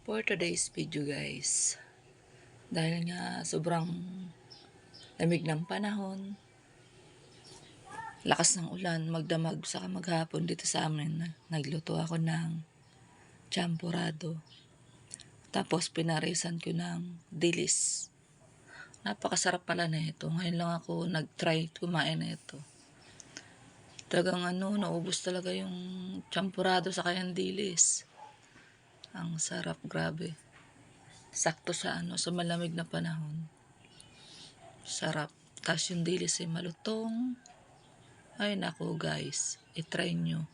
For today's video guys, dahil nga sobrang lamig ng panahon, lakas ng ulan, magdamag saka maghapon dito sa amin, nagluto ako ng champurado. Tapos pinarisan ko ng dilis. Napakasarap pala na ito. Ngayon lang ako nag-try kumain na ito. Talagang naubos talaga yung champurado sa kayang dilis. Ang sarap, grabe. Sakto sa sa malamig na panahon. Sarap. Tapos yung dilis ay malutong. Ay nako guys, i-try nyo.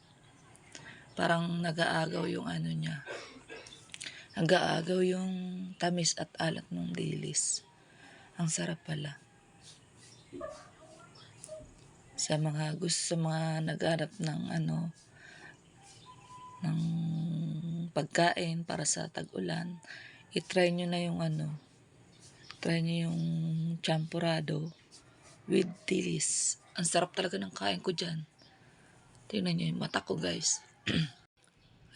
Parang nag-aagaw yung niya. Nag-aagaw yung tamis at alat ng dilis. Ang sarap pala. Sa mga naghanap ng ng pagkain para sa tag-ulan, i-try nyo na yung try nyo yung champurado with dilis. Ang sarap talaga ng kain ko dyan. Tingnan nyo yung mata ko guys.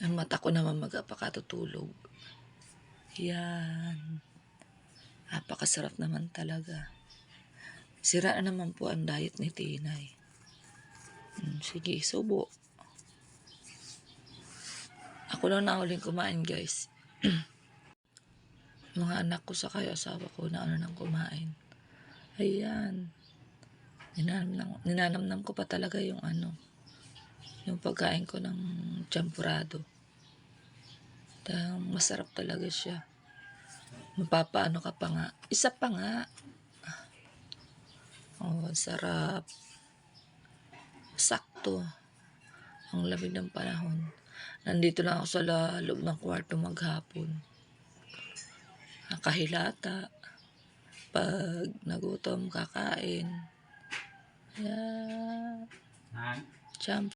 Yung mata ko naman magpakatutulog. Yan. Napakasarap naman talaga. Sira na naman po ang diet ni Tinay. Sige, subo. Ako lang na huling kumain guys. Mga anak ko sa kayo asawa ko na nang kumain. Ayan. Ninanamnam ko pa talaga yung yung pagkain ko ng champurado. Masarap talaga siya. Mapapaano ka pa nga. Isa pa nga. Oh, sarap. Sakto. Ang lamig ng panahon. Nandito lang ako sa loob ng kwarto maghapon. Nakahilata. Pag nagutom, kakain. Yeah. Champ.